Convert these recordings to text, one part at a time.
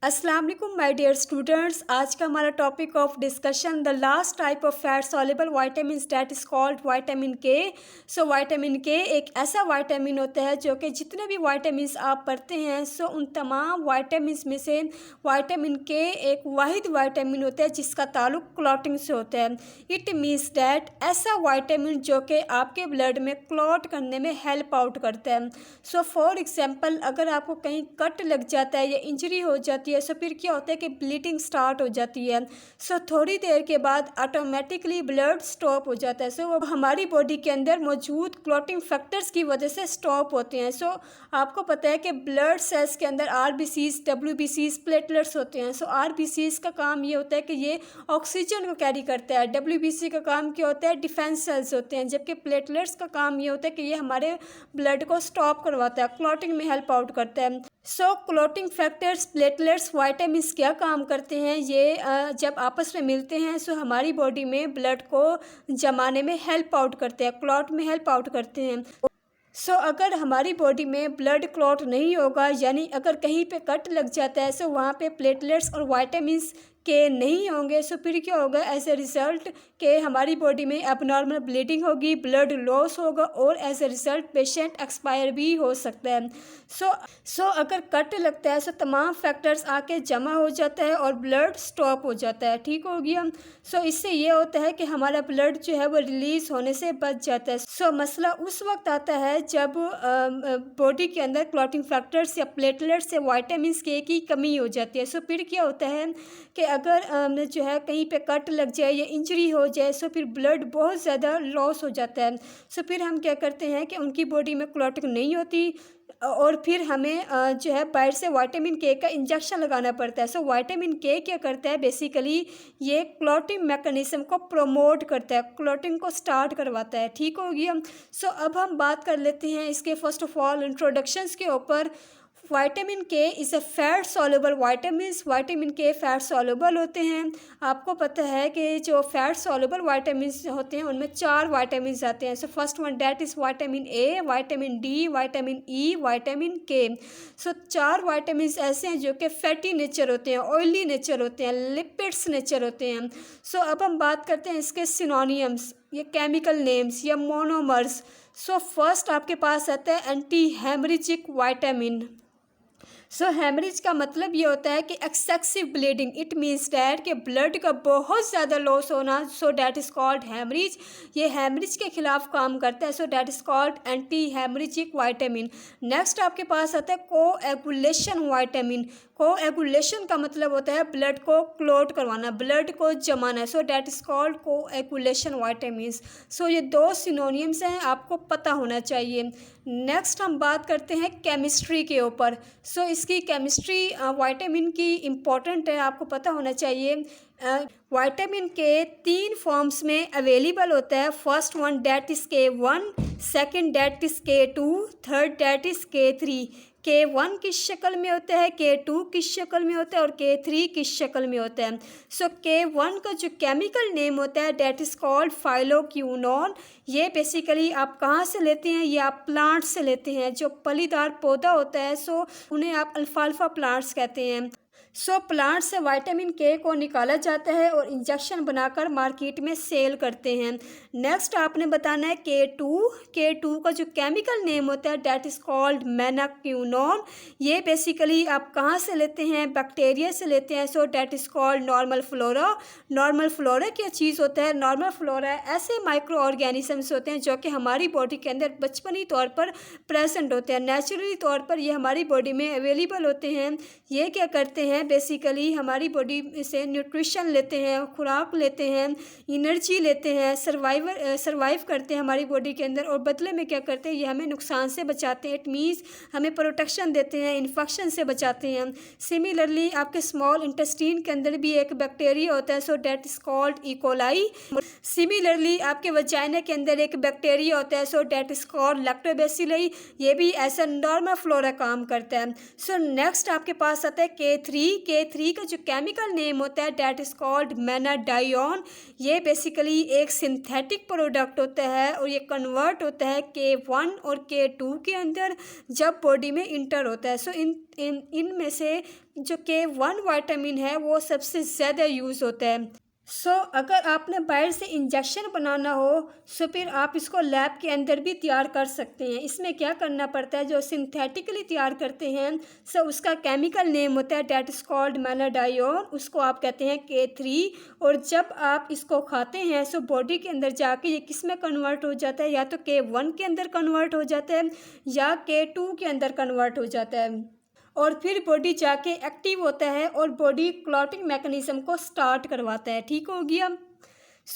अस्सलाम वालेकुम my dear students. आज का हमारा topic of discussion the last type of fat soluble vitamin that is called vitamin K. So vitamin के एक ऐसा विटामिन होता है जो कि जितने भी विटामिन आप पढ़ते हैं उन तमाम विटामिन में से विटामिन के एक वाहिद विटामिन होता है जिसका ताल्लुक क्लॉटिंग से होता है। इट मीन्स दैट ऐसा विटामिन जो कि आपके ब्लड में क्लॉट करने में हेल्प आउट करता है। सो फॉर एग्जाम्पल अगर आपको कहीं कट लग जाता है या इंजरी हो जाती है फिर क्या होता है कि ब्लीडिंग स्टार्ट हो जाती है। थोड़ी देर के बाद ऑटोमेटिकली ब्लड स्टॉप हो जाता है। वो हमारी बॉडी के अंदर मौजूद क्लॉटिंग फैक्टर्स की वजह से स्टॉप होते हैं। आपको पता है कि ब्लड सेल्स के अंदर आरबीसीज, डब्ल्यूबीसीज, प्लेटलेट्स होते हैं। आरबीसीज का काम ये होता है कि ये ऑक्सीजन को कैरी करता है। डब्ल्यूबीसी का काम क्या होता है, डिफेंस सेल्स होते हैं। जबकि प्लेटलेट्स का काम ये होता है कि ये हमारे ब्लड को स्टॉप करवाता है, क्लॉटिंग में हेल्प आउट करता है। क्लॉटिंग फैक्टर्स, प्लेटलेट्स, वाइटामिन्स क्या काम करते हैं, ये जब आपस में मिलते हैं हमारी बॉडी में ब्लड को जमाने में हेल्प आउट करते हैं, क्लॉट में हेल्प आउट करते हैं। अगर हमारी बॉडी में ब्लड क्लॉट नहीं होगा, यानी अगर कहीं पे कट लग जाता है वहाँ पे प्लेटलेट्स और वाइटामिन्स के नहीं होंगे फिर क्या होगा, एज ए रिज़ल्ट कि हमारी बॉडी में एबनॉर्मल ब्लीडिंग होगी, ब्लड लॉस होगा और as a result patient expire भी हो सकता है। अगर कट लगता है तमाम फैक्टर्स आके जमा हो जाता है और ब्लड स्टॉप हो जाता है। ठीक हो गया। इससे ये होता है कि हमारा ब्लड जो है वो रिलीज़ होने से बच जाता है। मसला उस वक्त आता है जब बॉडी के अंदर क्लॉटिंग फैक्टर्स या प्लेटलेट्स या विटामिन के की कमी हो जाती है। फिर क्या होता है कि अगर जो है कहीं पे कट लग जाए या इंजरी हो जाए फिर ब्लड बहुत ज़्यादा लॉस हो जाता है। फिर हम क्या करते हैं कि उनकी बॉडी में क्लॉटिंग नहीं होती और फिर हमें जो है बाहर से विटामिन के का इंजेक्शन लगाना पड़ता है। विटामिन के क्या करता है, बेसिकली ये क्लॉटिंग मैकेनिज्म को प्रमोट करता है, क्लॉटिंग को स्टार्ट करवाता है। ठीक हो गया। अब हम बात कर लेते हैं इसके फर्स्ट ऑफ ऑल इंट्रोडक्शंस के ऊपर। विटामिन के is a fat soluble vitamin. Vitamin के फैट सॉल्युबल होते हैं। आपको पता है कि जो फैट सॉल्युबल वाइटामिन होते हैं उनमें 4 वाइटामिन आते हैं। First one that is vitamin A, vitamin D, vitamin E, vitamin के। 4 वाइटामिन ऐसे हैं जो कि फैटी नेचर होते हैं, ऑयली नेचर होते हैं, लिपिड्स नेचर होते हैं। अब हम बात करते हैं इसके सिनोनियम्स, ये केमिकल नेम्स या मोनोमर्स। फर्स्ट आपके पास आता है एंटी हेमरेजिक विटामिन। हेमरेज का मतलब ये होता है कि excessive bleeding. It means that कि ब्लड का बहुत ज़्यादा लॉस होना। That is called haemorrhage. ये हेमरेज के खिलाफ काम करता है। That is called anti haemorrhagic vitamin. Next आपके पास आता है कोएगुलेशन विटामिन। कोएगुलेशन का मतलब होता है ब्लड को क्लॉट करवाना, ब्लड को जमाना। That is called coagulation vitamin. ये 2 सिनोनियम्स हैं, आपको पता होना चाहिए। नेक्स्ट हम बात करते हैं केमिस्ट्री के ऊपर। इसकी केमिस्ट्री विटामिन की इम्पॉर्टेंट है, आपको पता होना चाहिए। विटामिन के 3 फॉर्म्स में अवेलेबल होता है। First one that is K1, second that is K2, third that is K3। K1 किस शक्ल में होता है, K2 किस शक्ल में होता है और K3 किस शक्ल में होता है। K1 का जो केमिकल नेम होता है डैट इज़ कॉल्ड फाइलोक्विनोन। ये बेसिकली आप कहाँ से लेते हैं, ये आप प्लांट से लेते हैं। जो फलीदार पौधा होता है उन्हें आप अल्फाल्फा प्लांट्स कहते हैं। प्लांट से विटामिन के को निकाला जाता है और इंजेक्शन बनाकर मार्केट में सेल करते हैं। नेक्स्ट आपने बताना है K2 का जो केमिकल नेम होता है डैट इज़ कॉल्ड मेनाक्विनोन। ये बेसिकली आप कहाँ से लेते हैं, बैक्टीरिया से लेते हैं। That is called normal flora. Normal flora क्या चीज़ होता है, नॉर्मल फ्लोरा ऐसे माइक्रो ऑर्गेनिजम्स होते हैं जो कि हमारी बॉडी के अंदर बचपनी तौर पर प्रेजेंट होते हैं, नेचुरली तौर पर ये हमारी बॉडी में अवेलेबल होते हैं। ये क्या करते हैं, बेसिकली हमारी बॉडी से न्यूट्रिशन लेते हैं, खुराक लेते हैं, एनर्जी लेते हैं, सर्वाइव करते हैं हमारी बॉडी के अंदर और बदले में क्या करते हैं, ये हमें नुकसान से बचाते हैं। इट मीन्स हमें प्रोटेक्शन देते हैं, इन्फेक्शन से बचाते हैं। सिमिलरली आपके स्मॉल इंटेस्टीन के अंदर भी एक बैक्टीरिया होता है that is called E coli. Similarly आपके वजाइना के अंदर एक बैक्टीरिया होता है डैट इज़ कॉल्ड लैक्टोबैसिली। ये भी ऐसा नॉर्मल फ्लोरा काम करता है। नेक्स्ट आपके पास आता है K3 K3 का जो केमिकल नेम होता है डैट इज़ कॉल्ड मेनाडायोन। ये बेसिकली एक सिंथेटिक प्रोडक्ट होता है और ये कन्वर्ट होता है K1 और K2 के अंदर जब बॉडी में इंटर होता है। सो इनमें से जो K1 विटामिन है वो सबसे ज़्यादा यूज़ होता है। अगर आपने बाहर से इंजेक्शन बनाना हो फिर आप इसको लैब के अंदर भी तैयार कर सकते हैं। इसमें क्या करना पड़ता है, जो सिंथेटिकली तैयार करते हैं उसका केमिकल नेम होता है डैट इज़ कॉल्ड मेनाडायोन, उसको आप कहते हैं K3। और जब आप इसको खाते हैं बॉडी के अंदर जाके ये किस में कन्वर्ट हो जाता है, या तो K1 के अंदर कन्वर्ट हो जाता है या K2 के अंदर कन्वर्ट हो जाता है और फिर बॉडी जाके एक्टिव होता है और बॉडी क्लॉटिंग मैकेनिज़्म को स्टार्ट करवाता है। ठीक हो गया।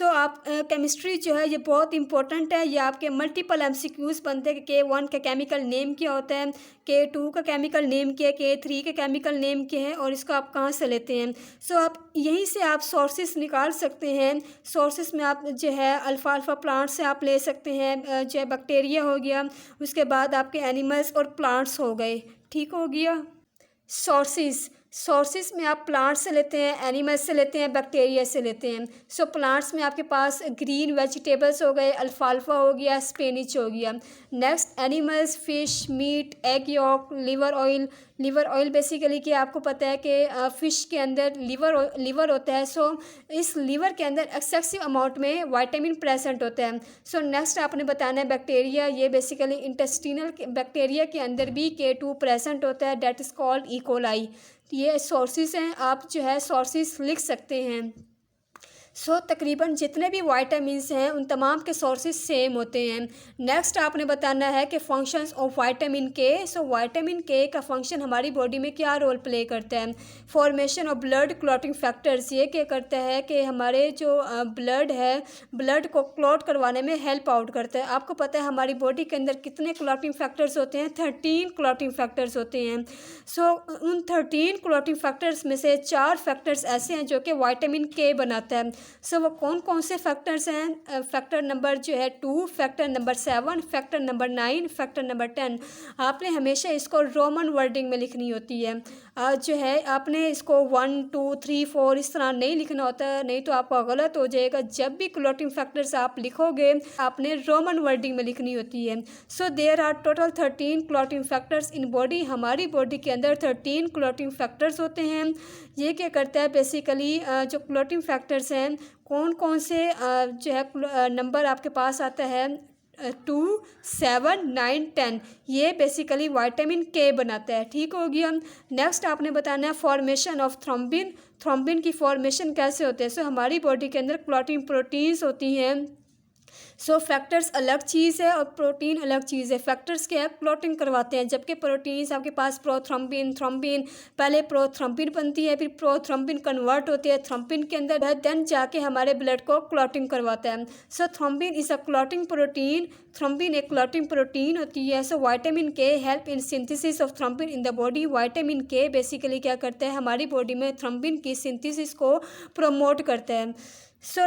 आप केमिस्ट्री जो है ये बहुत इंपॉर्टेंट है। ये आपके मल्टीपल MCQs बनते हैं कि K1 का केमिकल नेम क्या होता है, K2 का केमिकल नेम क्या है, K3 का केमिकल नेम क्या है और इसको आप कहाँ से लेते हैं। आप यहीं से आप सोर्सेस निकाल सकते हैं। सोर्सेस में आप जो है अल्फा प्लांट से आप ले सकते हैं, जो है बैक्टीरिया हो गया, उसके बाद आपके एनिमल्स और प्लांट्स हो गए। ठीक हो गया। सोर्सेस में आप प्लांट्स से लेते हैं, एनिमल्स से लेते हैं, बैक्टीरिया से लेते हैं। प्लांट्स में आपके पास ग्रीन वेजिटेबल्स हो गए, अल्फाल्फा हो गया, स्पेनिच हो गया। Next animals, fish, meat, egg yolk, liver oil basically कि आपको पता है कि फ़िश के अंदर लिवर होता है। इस लिवर के अंदर एक्सेसिव अमाउंट में विटामिन प्रेजेंट होता है। नेक्स्ट आपने बताना है बैक्टीरिया। ये बेसिकली इंटेस्टिनल बैक्टीरिया के अंदर भी K2 प्रेजेंट होता है that is called E coli. ये सोर्सेस हैं, आप जो है सोर्सेस लिख सकते हैं। तकरीबन जितने भी वाइटामिन्स हैं उन तमाम के सोर्सेस सेम होते हैं। नेक्स्ट आपने बताना है कि फंक्शंस ऑफ विटामिन के। विटामिन के का फंक्शन हमारी बॉडी में क्या रोल प्ले करता है। Formation of blood clotting factors, ये क्या करता है कि हमारे जो ब्लड है, ब्लड को क्लॉट करवाने में हेल्प आउट करता है। आपको पता है हमारी बॉडी के अंदर कितने क्लॉटिंग फैक्टर्स होते हैं, 13 क्लॉटिंग फैक्टर्स होते हैं। उन 13 क्लॉटिंग फैक्टर्स में से 4 फैक्टर्स ऐसे हैं जो कि विटामिन के बनाता है। वो कौन कौन से फैक्टर्स हैं। फैक्टर नंबर जो है 2, factor number 7, factor number 9, factor number 10। आपने हमेशा इसको रोमन वर्डिंग में लिखनी होती है। जो है आपने इसको 1, 2, 3, 4 इस तरह नहीं लिखना होता है, नहीं तो आपका गलत हो जाएगा। जब भी क्लॉटिंग फैक्टर्स आप लिखोगे आपने रोमन वर्डिंग में लिखनी होती है। There are total 13 clotting factors in body. हमारी बॉडी के अंदर 13 क्लॉटिंग फैक्टर्स होते हैं। ये क्या करता है बेसिकली, जो क्लॉटिंग फैक्टर्स हैं कौन कौन से जो है नंबर आपके पास आता है 2, 7, 9, 10, ये बेसिकली विटामिन के बनाता है। ठीक हो गया। नेक्स्ट आपने बताना है फॉर्मेशन ऑफ थ्रोम्बिन। थ्रोम्बिन की फॉर्मेशन कैसे होते हैं। हमारी बॉडी के अंदर क्लॉटिंग प्रोटीन्स होती हैं। फैक्टर्स अलग चीज़ है और प्रोटीन अलग चीज़ है। फैक्टर्स क्या है, क्लॉटिंग करवाते हैं, जबकि प्रोटीन्स आपके पास प्रोथ्रोम्बिन, थ्रोम्बिन, पहले प्रोथ्रोम्बिन बनती है, फिर प्रोथ्रोम्बिन कन्वर्ट होती है थ्रोम्बिन के अंदर, देन जाके हमारे ब्लड को क्लॉटिंग करवाता है। Thrombin is a clotting protein. Thrombin एक क्लॉटिंग प्रोटीन होती है। विटामिन के help in synthesis of thrombin in the body. Vitamin के बेसिकली क्या करता है, हमारी बॉडी में थ्रोम्बिन की सिंथेसिस को प्रमोट करता है।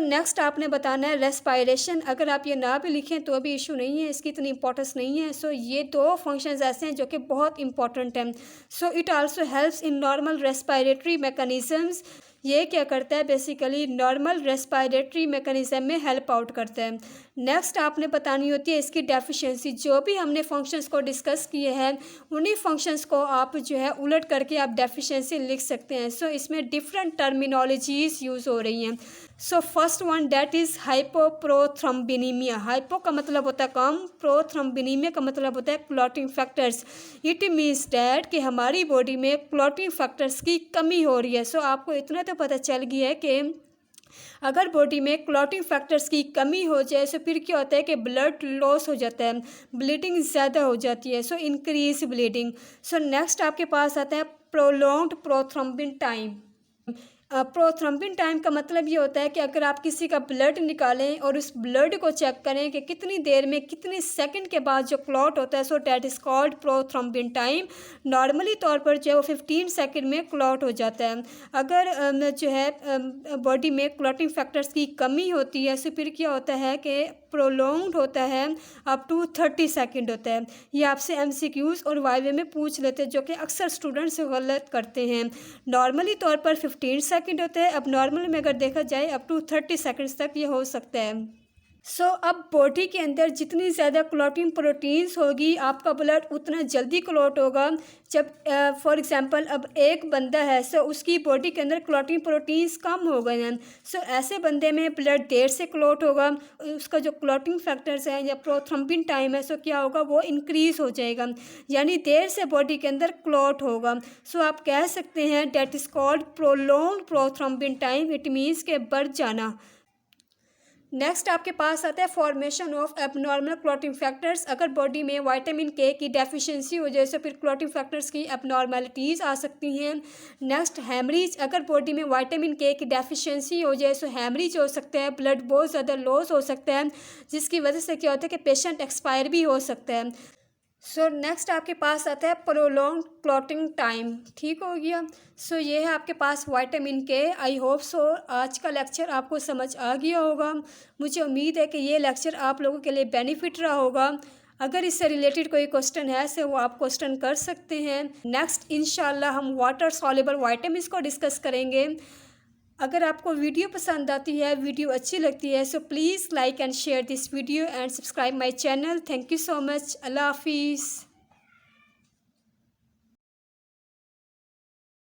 नेक्स्ट आपने बताना है रेस्पायरेशन। अगर आप ये ना भी लिखें तो भी इशू नहीं है, इसकी इतनी इंपॉर्टेंस नहीं है। ये 2 फंक्शंस ऐसे हैं जो कि बहुत इंपॉर्टेंट हैं। It also helps in normal respiratory mechanisms. ये क्या करता है बेसिकली, नॉर्मल रेस्पायरेटरी मैकेनिज़्म में हेल्प आउट करता है। नेक्स्ट आपने बतानी होती है इसकी डेफिशिएंसी। जो भी हमने फंक्शंस को डिस्कस किए हैं उन्हीं फंक्शंस को आप जो है उलट करके आप डेफिशिएंसी लिख सकते हैं। इसमें डिफरेंट टर्मिनोलॉजीज़ यूज़ हो रही हैं। First one that is hypoprothrombinemia. Hypo का मतलब होता है कम, प्रोथ्रोम्बिनीमिया का मतलब होता है clotting factors. It means that कि हमारी बॉडी में क्लॉटिंग फैक्टर्स की कमी हो रही है। आपको इतना तो पता चल गया है कि अगर बॉडी में क्लॉटिंग फैक्टर्स की कमी हो जाए फिर क्या होता है कि ब्लड लॉस हो जाता है, ब्लीडिंग ज़्यादा हो जाती है। Increase bleeding. नेक्स्ट आपके पास आता है prolonged prothrombin time. Prothrombin time का मतलब ये होता है कि अगर आप किसी का ब्लड निकालें और उस ब्लड को चेक करें कि कितनी देर में कितनी सेकंड के बाद जो क्लॉट होता है, so that is called prothrombin time. Normally तौर पर जो है वो 15 सेकंड में क्लॉट हो जाता है। अगर जो है बॉडी में क्लॉटिंग फैक्टर्स की कमी होती है, सो फिर क्या होता है कि प्रोलॉन्ग्ड होता है, अप टू 30 सेकंड होता है। ये आपसे MCQs और वाइवे में पूछ लेते हैं, जो कि अक्सर स्टूडेंट्स गलत करते हैं। नॉर्मली तौर पर 15 सेकंड होते हैं। अब नॉर्मल में अगर देखा जाए अप टू 30 सेकंड्स तक ये हो सकता है। अब बॉडी के अंदर जितनी ज़्यादा क्लॉटिंग प्रोटीन्स होगी, आपका ब्लड उतना जल्दी क्लॉट होगा। जब फॉर एग्जांपल अब एक बंदा है, सो उसकी बॉडी के अंदर क्लॉटिंग प्रोटीन्स कम हो गए हैं, सो ऐसे बंदे में ब्लड देर से क्लॉट होगा। उसका जो क्लॉटिंग फैक्टर्स हैं या प्रोथ्रम्बिन टाइम है, सो क्या होगा, वो इंक्रीज़ हो जाएगा, यानी देर से बॉडी के अंदर क्लॉट होगा। सो आप कह सकते हैं that is called prolonged prothrombin time. It means के बढ़ जाना। नेक्स्ट आपके पास आता है formation of abnormal clotting factors. अगर बॉडी में विटामिन के की डेफिशिएंसी हो जाए, तो फिर क्लॉटिंग फैक्टर्स की एबनॉर्मलिटीज़ आ सकती हैं। Next haemorrhage. अगर बॉडी में विटामिन के की डेफिशिएंसी हो जाए, तो हैमरेज हो सकता है, ब्लड बहुत ज़्यादा लॉस हो सकता है, जिसकी वजह से क्या होता है कि पेशेंट एक्सपायर भी हो सकता है। नेक्स्ट आपके पास आता है प्रोलॉन्ग क्लॉटिंग टाइम। ठीक हो गया। ये है आपके पास विटामिन के। आई होप आज का लेक्चर आपको समझ आ गया होगा। मुझे उम्मीद है कि ये लेक्चर आप लोगों के लिए बेनिफिट रहा होगा। अगर इससे रिलेटेड कोई क्वेश्चन है, वो आप क्वेश्चन कर सकते हैं। नेक्स्ट इंशाल्लाह हम वाटर सॉल्युबल विटामिन्स को डिस्कस करेंगे। अगर आपको वीडियो पसंद आती है, वीडियो अच्छी लगती है, so please like and share this video and subscribe my channel. Thank you so much. अल्लाह हाफिज़।